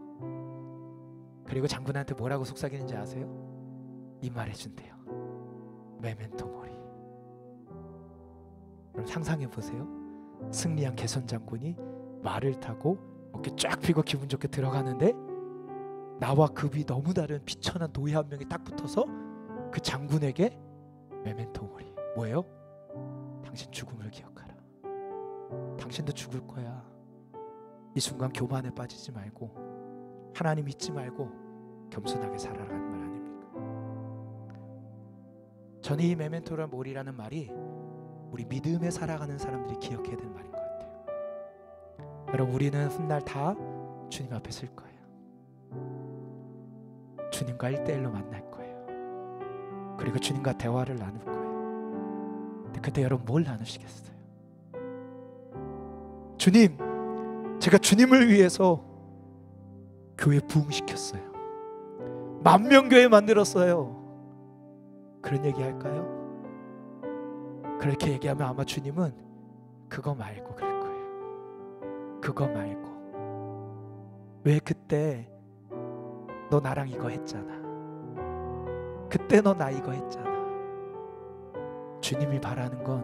그리고 장군한테 뭐라고 속삭이는지 아세요? 이 말 해준대요. 메멘토 모리. 그럼 상상해 보세요. 승리한 개선 장군이 말을 타고 어깨 쫙 펴고 기분 좋게 들어가는데 나와 급이 너무 다른 비천한 노예 한 명이 딱 붙어서 그 장군에게 메멘토 모리. 뭐예요? 당신 죽음을 기억하라. 당신도 죽을 거야. 이 순간 교만에 빠지지 말고 하나님 잊지 말고 겸손하게 살아라는 말 아닙니까? 저는 이 메멘토란 모리라는 말이 우리 믿음에 살아가는 사람들이 기억해야 되는 말인 것 같아요. 여러분, 우리는 훗날 다 주님 앞에 설 거예요. 주님과 1대1로 만날 거예요. 그리고 주님과 대화를 나눌 거예요. 근데 그때 여러분 뭘 나누시겠어요? 주님, 제가 주님을 위해서 교회 부흥시켰어요. 만명교회 만들었어요. 그런 얘기 할까요? 그렇게 얘기하면 아마 주님은 그거 말고 그럴 거예요. 그거 말고. 왜 그때 너 나랑 이거 했잖아. 그때 너 나 이거 했잖아. 주님이 바라는 건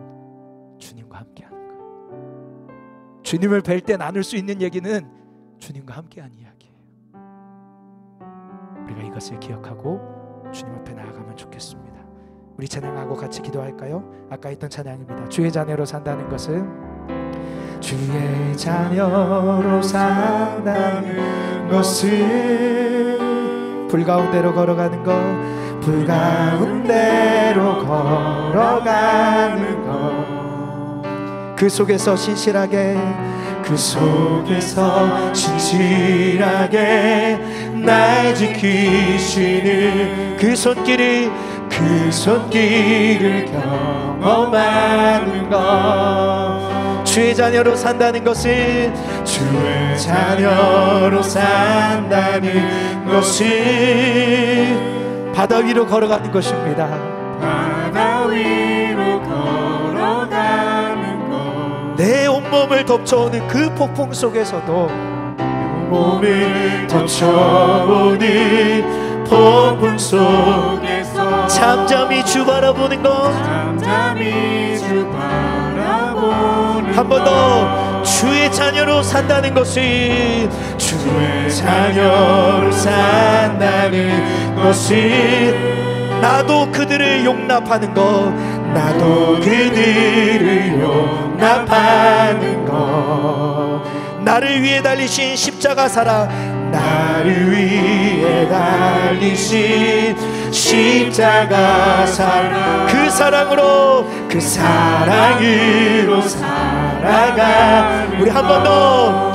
주님과 함께하는 거예요. 주님을 뵐 때 나눌 수 있는 얘기는 주님과 함께한 이야기예요. 우리가 이것을 기억하고 주님 앞에 나아가면 좋겠습니다. 우리 찬양하고 같이 기도할까요? 아까 했던 찬양입니다. 주의 자녀로 산다는 것은 주의 자녀로 산다는 것은 불 가운데로 걸어가는 것, 불 가운데로 걸어가는 것, 그 속에서 신실하게, 그 속에서 신실하게 날 지키시는 그 손길을 경험하는 것. 주의 자녀로 산다는 것은, 주의 자녀로 산다는 것은 바다 위로 걸어가는 것입니다. 바다 위로 걸어가는 것. 내 온몸을 덮쳐오는 그 폭풍 속에서도, 온몸을 덮쳐오는 폭풍 속에서 잠잠히 주 바라보는 것. 잠잠히 주 바라보는 한 번 더. 주의 자녀로 산다는 것은, 주의 자녀로 산다는 것은 나도 그들을 용납하는 것, 나도 그들을 용납하는 것. 나를 위해 달리신 십자가 사랑, 나를 위해 달리신 십자가 사랑, 그 사랑으로, 그 사랑으로 살아가. 우리 한 번 더.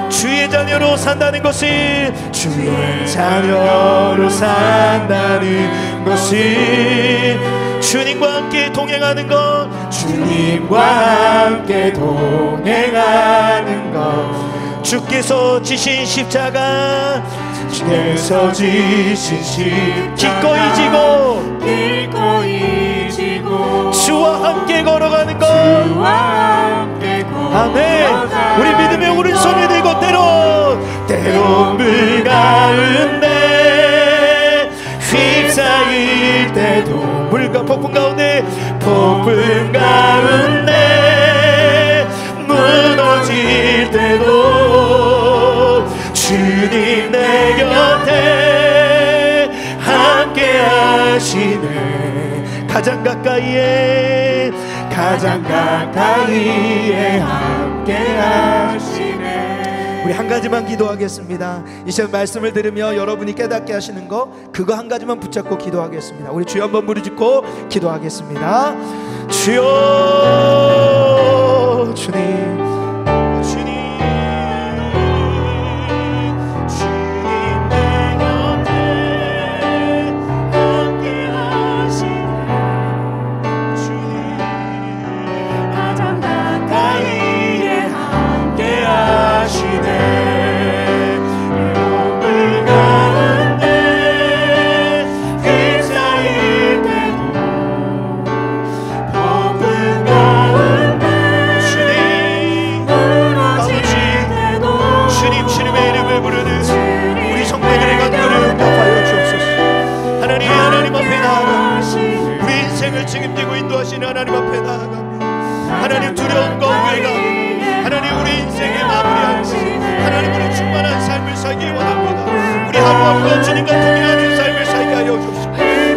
주의 자녀로 산다는 것은, 주의 자녀로 산다는 것은 주님과 함께 동행하는 것, 주님과 함께 동행하는 것. 주께서 지신 십자가, 주께서 지신 십자가 기꺼이 지고 주와 함께 걸어가는 것. 아멘. 우리 믿음의 오른손을 들고 때론 물 가운데 휩싸일 때도, 물과 폭풍 가운데 무너질 때도 주님 내 곁에 함께 하시네. 가장 가까이에 함께 하시네. 우리 한 가지만 기도하겠습니다. 이 시간 말씀을 들으며 여러분이 깨닫게 하시는 거, 그거 한 가지만 붙잡고 기도하겠습니다. 우리 주여 한번 무릎짓고 기도하겠습니다. 주여, 주님, 책임지고 인도하시는 하나님 앞에 나아갑니다. 하나님, 두려움과 우회가 하나님 우리 인생의 마무리하고 하나님으로 충만한 삶을 살기 원합니다. 우리 하루하루가 주님과 동행하는 삶을 살게 하여 주옵소서.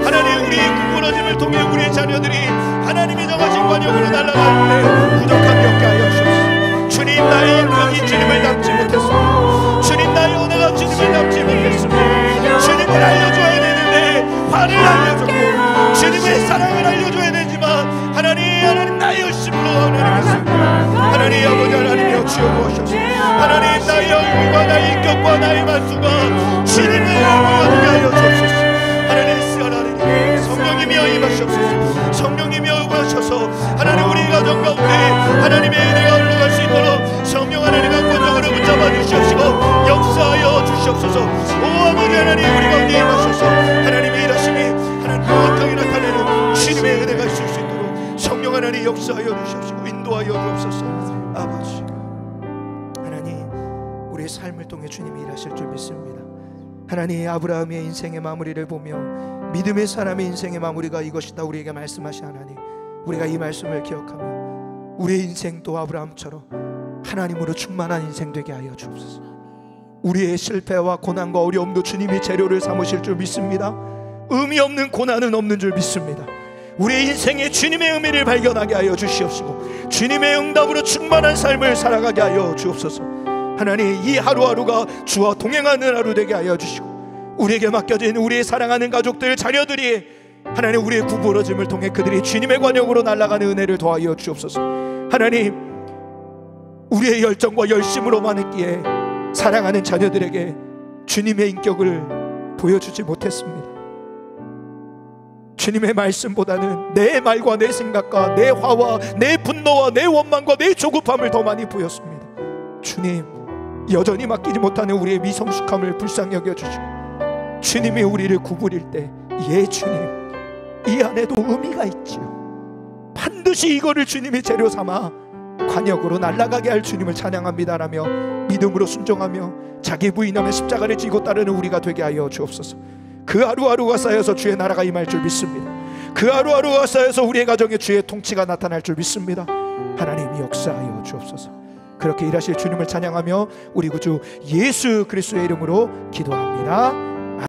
하나님, 우리 부끄러짐을 통해 우리의 자녀들이 하나님이 정하신 관역으로 날아갈 때 부족함이 없게 하여 주옵소서. 주님, 나의 인격이 주님을 닮지 못했습니다. 주님, 나의 언어가 주님을 닮지 못했습니다. 주님을 알려줘야 되는데 화를 알려줬고, 주님의 사랑을 알려줘야 되지만 하나님 나의 열심으로 하나님 아버지 하나님이여 주옵소서. 하나님, 나의 얼굴과 나의 인격과 나의 말수가 주님을 보여주게 하여 주옵소서. 역사하여 주시옵시고 인도하여 주옵소서. 아버지 하나님, 우리의 삶을 통해 주님이 일하실 줄 믿습니다. 하나님, 아브라함의 인생의 마무리를 보며 믿음의 사람의 인생의 마무리가 이것이다 우리에게 말씀하신 하나님, 우리가 이 말씀을 기억하며 우리의 인생도 아브라함처럼 하나님으로 충만한 인생 되게 하여 주옵소서. 우리의 실패와 고난과 어려움도 주님이 재료를 삼으실 줄 믿습니다. 의미 없는 고난은 없는 줄 믿습니다. 우리의 인생에 주님의 의미를 발견하게 하여 주시옵시고 주님의 응답으로 충만한 삶을 살아가게 하여 주옵소서. 하나님, 이 하루하루가 주와 동행하는 하루 되게 하여 주시고 우리에게 맡겨진 우리의 사랑하는 가족들, 자녀들이 하나님 우리의 구부러짐을 통해 그들이 주님의 관역으로 날아가는 은혜를 더하여 주옵소서. 하나님, 우리의 열정과 열심으로만 했기에 사랑하는 자녀들에게 주님의 인격을 보여주지 못했습니다. 주님의 말씀보다는 내 말과 내 생각과 내 화와 내 분노와 내 원망과 내 조급함을 더 많이 보였습니다. 주님, 여전히 맡기지 못하는 우리의 미성숙함을 불쌍히 여겨주시고 주님이 우리를 구부릴 때, 예 주님, 이 안에도 의미가 있지요. 반드시 이거를 주님의 재료 삼아 관역으로 날아가게 할 주님을 찬양합니다라며 믿음으로 순종하며 자기 부인하며 십자가를 지고 따르는 우리가 되게 하여 주옵소서. 그 하루하루가 쌓여서 주의 나라가 임할 줄 믿습니다. 그 하루하루가 쌓여서 우리의 가정에 주의 통치가 나타날 줄 믿습니다. 하나님이 역사하여 주옵소서. 그렇게 일하실 주님을 찬양하며 우리 구주 예수 그리스도의 이름으로 기도합니다.